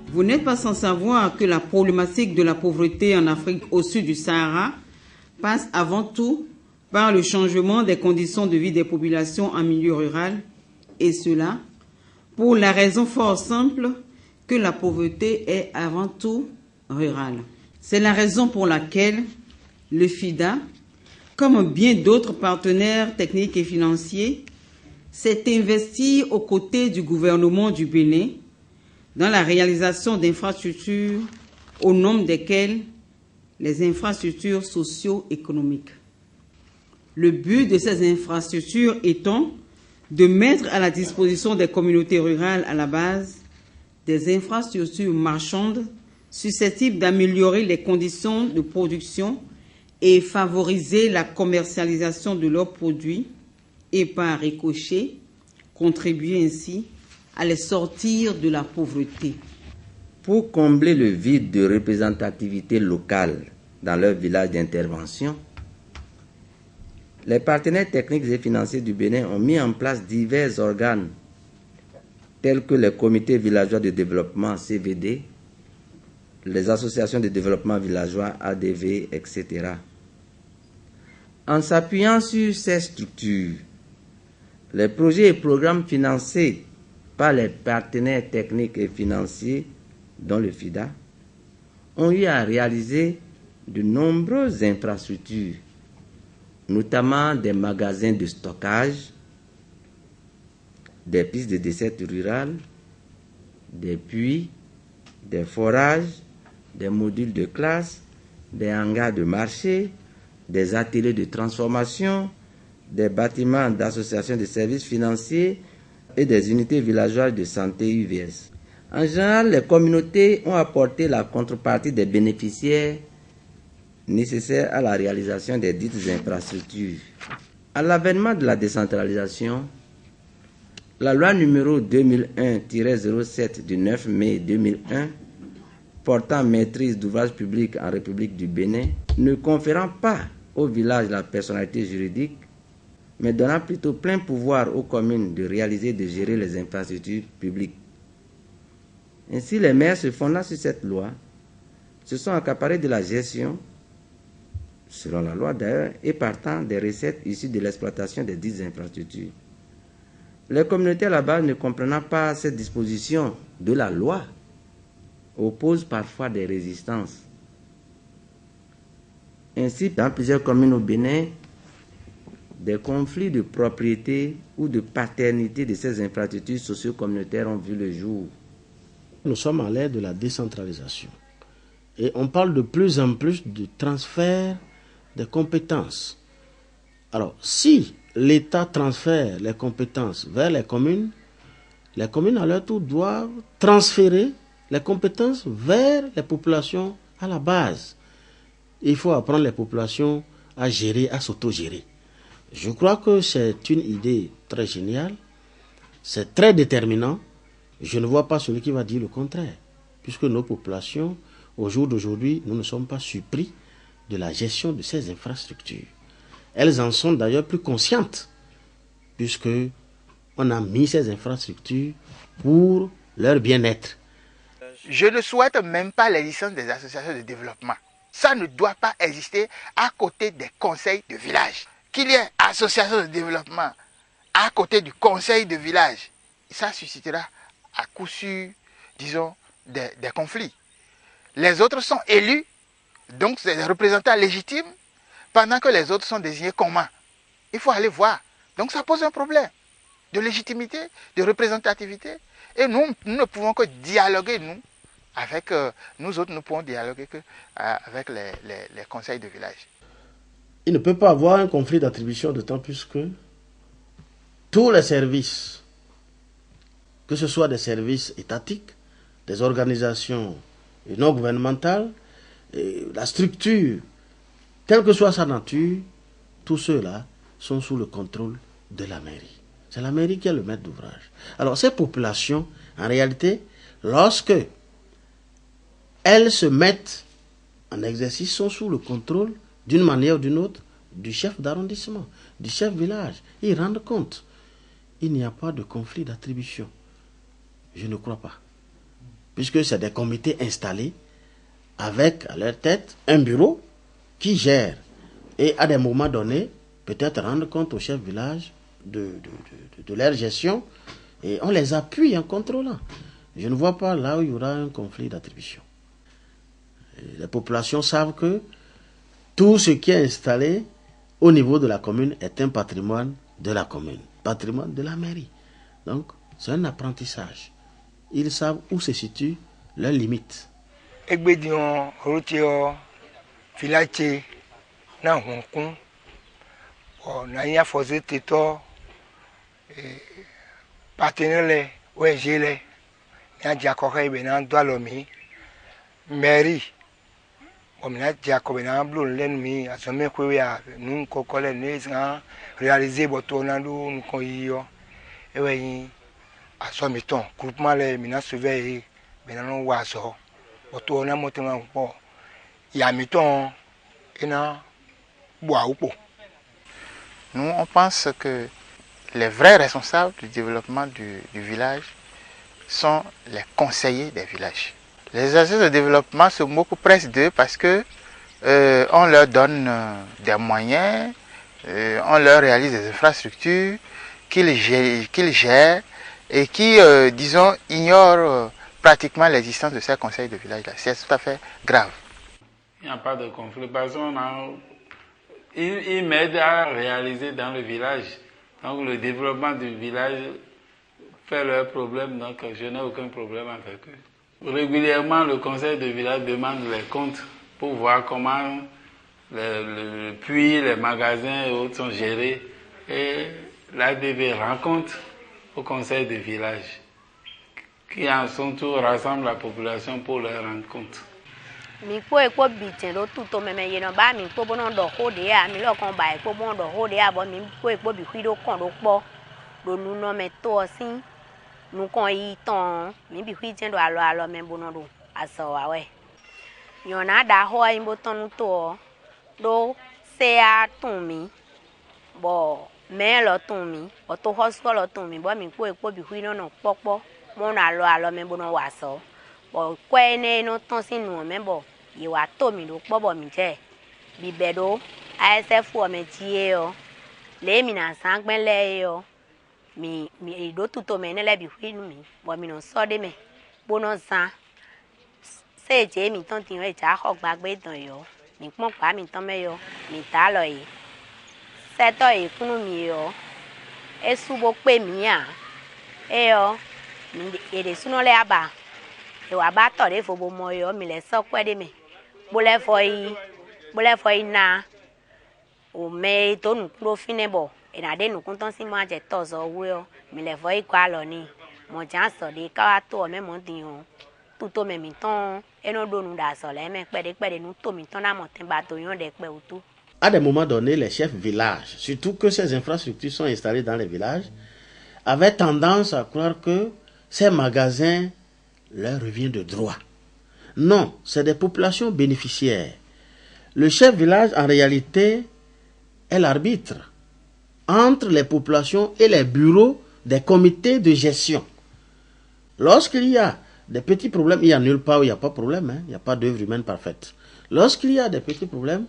Vous n'êtes pas sans savoir que la problématique de la pauvreté en Afrique au sud du Sahara passe avant tout par le changement des conditions de vie des populations en milieu rural, et cela pour la raison fort simple que la pauvreté est avant tout rurale. C'est la raison pour laquelle le FIDA, comme bien d'autres partenaires techniques et financiers, s'est investi aux côtés du gouvernement du Bénin dans la réalisation d'infrastructures au nombre desquelles les infrastructures socio-économiques. Le but de ces infrastructures étant de mettre à la disposition des communautés rurales à la base des infrastructures marchandes susceptibles d'améliorer les conditions de production et favoriser la commercialisation de leurs produits et par ricochet contribuer ainsi à les sortir de la pauvreté. Pour combler le vide de représentativité locale dans leur village d'intervention, les partenaires techniques et financiers du Bénin ont mis en place divers organes tels que les comités villageois de développement CVD, les associations de développement villageois ADV, etc. En s'appuyant sur ces structures, les projets et programmes financés par les partenaires techniques et financiers, dont le FIDA, ont eu à réaliser de nombreuses infrastructures, notamment des magasins de stockage, des pistes de desserte rurales, des puits, des forages, des modules de classe, des hangars de marché, des ateliers de transformation, des bâtiments d'associations de services financiers et des unités villageoises de santé UVS. En général, les communautés ont apporté la contrepartie des bénéficiaires nécessaires à la réalisation des dites infrastructures. À l'avènement de la décentralisation, la loi numéro 2001-07 du 9 mai 2001 portant maîtrise d'ouvrage public en République du Bénin, ne conférant pas au village la personnalité juridique, mais donnant plutôt plein pouvoir aux communes de réaliser et de gérer les infrastructures publiques. Ainsi, les maires, se fondant sur cette loi, se sont accaparés de la gestion, selon la loi d'ailleurs, et partant des recettes issues de l'exploitation des dites infrastructures. Les communautés à la base, ne comprenant pas cette disposition de la loi, opposent parfois des résistances. Ainsi, dans plusieurs communes au Bénin, des conflits de propriété ou de paternité de ces infrastructures socio-communautaires ont vu le jour. Nous sommes à l'ère de la décentralisation et on parle de plus en plus de transfert des compétences. Alors, si l'État transfère les compétences vers les communes à leur tour doivent transférer les compétences vers les populations à la base. Il faut apprendre les populations à gérer, à s'autogérer. Je crois que c'est une idée très géniale, c'est très déterminant. Je ne vois pas celui qui va dire le contraire, puisque nos populations, au jour d'aujourd'hui, nous ne sommes pas surpris de la gestion de ces infrastructures. Elles en sont d'ailleurs plus conscientes, puisque on a mis ces infrastructures pour leur bien-être. Je ne souhaite même pas les licences des associations de développement. Ça ne doit pas exister à côté des conseils de village. Qu'il y ait association de développement à côté du conseil de village, ça suscitera à coup sûr, disons, des conflits. Les autres sont élus, donc c'est des représentants légitimes, pendant que les autres sont désignés comment. Il faut aller voir. Donc ça pose un problème de légitimité, de représentativité. Et nous ne pouvons que dialoguer, nous autres, nous pouvons dialoguer avec les conseils de village. Il ne peut pas avoir un conflit d'attribution, d'autant plus que tous les services, que ce soit des services étatiques, des organisations non gouvernementales, la structure, quelle que soit sa nature, tous ceux-là sont sous le contrôle de la mairie. C'est la mairie qui est le maître d'ouvrage. Alors ces populations, en réalité, lorsque elles se mettent en exercice, sont sous le contrôle, d'une manière ou d'une autre, du chef d'arrondissement, du chef village. Ils rendent compte. il n'y a pas de conflit d'attribution. Je ne crois pas. Puisque c'est des comités installés avec à leur tête un bureau qui gère et à des moments donnés, peut-être rendre compte au chef village de leur gestion et on les appuie en contrôlant. Je ne vois pas là où il y aura un conflit d'attribution. Les populations savent que tout ce qui est installé au niveau de la commune est un patrimoine de la commune, patrimoine de la mairie. Donc, c'est un apprentissage. Ils savent où se situent leurs limites. Egbedion, Rotio, Filache, na Hong Kong, na ya foze teto, partenaire ONG na Jacob na Doualomi, mairie, na Jacob na Blue l'ennemi, à sommet que ya nous kokole ne réaliser boto na do nous koyo, et oui, à sommet ton groupement les mina surveiller, ben non waso. Nous, on pense que les vrais responsables du développement du village sont les conseillers des villages. Les agents de développement se moquent presque d'eux parce que on leur donne des moyens, on leur réalise des infrastructures qu'ils gèrent et qui, disons, ignorent pratiquement l'existence de ces conseils de village là. C'est tout à fait grave. Il n'y a pas de conflit parce qu'ils m'aident à réaliser dans le village. Donc le développement du village fait leurs problèmes, donc je n'ai aucun problème avec eux. Régulièrement, le conseil de village demande les comptes pour voir comment le puits, les magasins et autres sont gérés. Et l'ADV rend compte au conseil de village, qui en son tour rassemble la population pour leur rendre compte. Mi kpo ekpo bitin do tuto meme yeno ba mi kpo bono do hode a mi lo kon ba ekpo bono do hode a bo mi kpo ekpo bi hwi do kon do kpo do nu no me to sin nu kon yi ton mi bi hwi tin do alo me bono do aso wa we yona da ho yin bo ton nu to do se a tun mi bo me lo tun mi o to hospital lo tun mi bo mi kpo ekpo bi hwi no no popo mo na alo me bono wa so bo kwene no ton sinu me bo yi wa to mi do po bo mi je bi bedo ISF o me tie yo le mi na san gben le yo mi do tuto me ne le bi hwi nu mi bo mi no so de me bono san se je mi ton tin e ja ho gbagbe dan yo mi pon pa mi ton me yo mi ta lo yi se to yi kunu mi yo e subo pe mi a e yo mi e de suno le aba e wa ba to de fo bo mo yo mi le so kwe de me bo le fo yi na o me to nu kuro fine bo e na de nu kun ton si ma je to so wo yo mi le fo yi kwa lo ni mo jan so de ka wa to me mo tin o tuto me mi ton e no do nu da so le me pe de nu to mi ton na mo tin ba to yon de pe o to. À des moments donnés, les chefs villages, surtout que ces infrastructures sont installées dans les villages, avaient tendance à croire que ces magasins leur reviennent de droit. Non, c'est des populations bénéficiaires. Le chef village, en réalité, est l'arbitre entre les populations et les bureaux des comités de gestion. Lorsqu'il y a des petits problèmes, il n'y a nulle part où il n'y a pas de problème, hein, il n'y a pas d'œuvre humaine parfaite. Lorsqu'il y a des petits problèmes,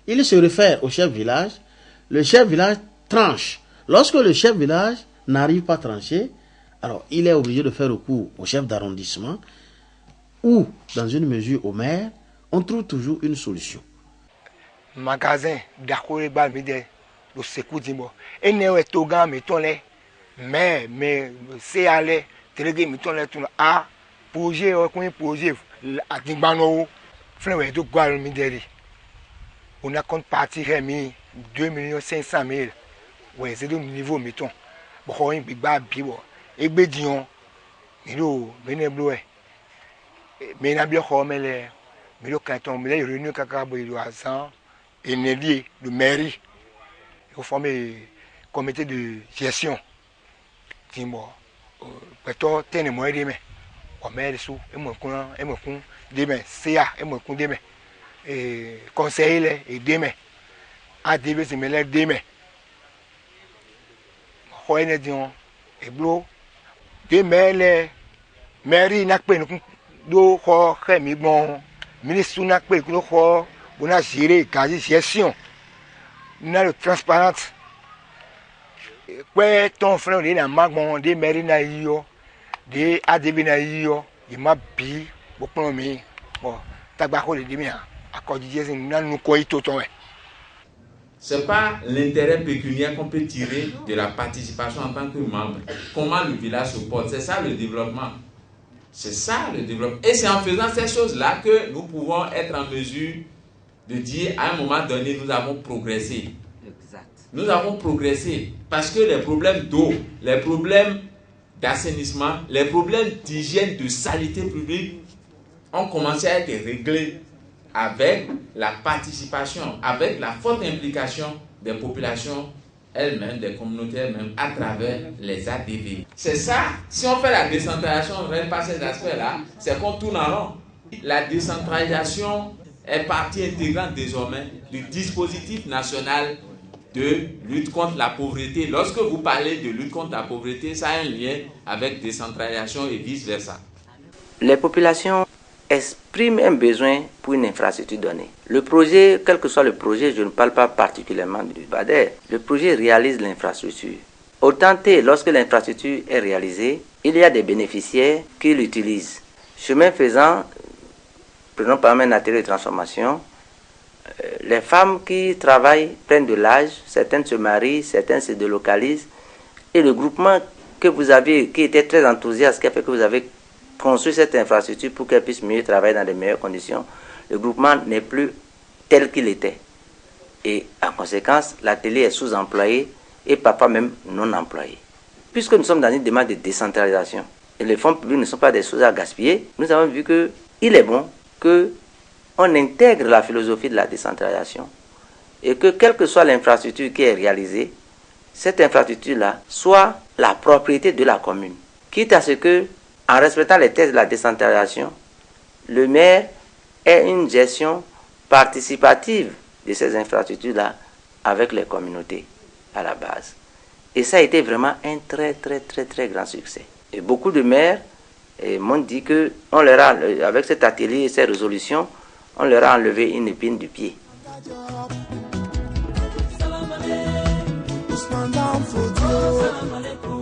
il se réfère au chef village, le chef village tranche. Lorsque le chef village n'arrive pas à trancher, alors il est obligé de faire recours au chef d'arrondissement ou, dans une mesure, au maire. On trouve toujours une solution. Magasin d'accord bal mi de lo seku dimbo ene we to gan mi ton le mais c'est aller télégué mi ton le tout a projet o kun projet atingbano flen we do gwa mi de ri on a compte partie remis 2 500 000 ouais c'est le niveau mi ton bo ko yin gba bi bo egbe dion mi lo beneblo e mais na bi ko mele mi lo canton mi le réunion kaka bo il azan et Nelly, le mairie, ils ont formé un comité de gestion. Ils ont plutôt tenu moins de mains. On met les sous, et mon coin, des mains, CA, et mon coin des mains. Et conseiller, et des mains. ADB, c'est mêlé des mains. On a dit, eblo de mele mairie na pe do ko khemi bon ministre na pe do ko bona gérer quasi gestion na le transparence pe ton frère de na magbon de mairie na yo de ADB na yo il m'a bi bo pon mi bon tagba ko le demi accord Jésus na nous ko itoton we. C'est pas l'intérêt pécuniaire qu'on peut tirer de la participation en tant que membre. Comment le village se porte, c'est ça le développement. C'est ça le développement. Et c'est en faisant ces choses-là que nous pouvons être en mesure de dire à un moment donné, nous avons progressé. Exact. Nous avons progressé parce que les problèmes d'eau, les problèmes d'assainissement, les problèmes d'hygiène, de saleté publique ont commencé à être réglés avec la participation, avec la forte implication des populations elles-mêmes, des communautés elles-mêmes, à travers les ADV. C'est ça, si on fait la décentralisation, on ne règle pas ces aspects-là, c'est qu'on tourne en rond. La décentralisation est partie intégrante désormais du dispositif national de lutte contre la pauvreté. Lorsque vous parlez de lutte contre la pauvreté, ça a un lien avec décentralisation et vice-versa. Les populations exprime un besoin pour une infrastructure donnée. Le projet, quel que soit le projet, je ne parle pas particulièrement du BADER, le projet réalise l'infrastructure. Autant lorsque l'infrastructure est réalisée, il y a des bénéficiaires qui l'utilisent. Chemin faisant, prenons par exemple un atelier de transformation, les femmes qui travaillent prennent de l'âge, certaines se marient, certaines se délocalisent, et le groupement que vous avez, qui était très enthousiaste, qui a fait que vous avez construire cette infrastructure pour qu'elle puisse mieux travailler dans de meilleures conditions, le groupement n'est plus tel qu'il était. Et en conséquence, l'atelier est sous-employé et parfois même non employé. Puisque nous sommes dans une démarche de décentralisation et les fonds publics ne sont pas des choses à gaspiller, nous avons vu qu'il est bon qu'on intègre la philosophie de la décentralisation et que quelle que soit l'infrastructure qui est réalisée, cette infrastructure-là soit la propriété de la commune. Quitte à ce que, en respectant les thèses de la décentralisation, le maire ait une gestion participative de ces infrastructures-là avec les communautés à la base. Et ça a été vraiment un très grand succès. Et beaucoup de maires m'ont dit que avec cet atelier et ces résolutions, on leur a enlevé une épine du pied. Salam alaikum.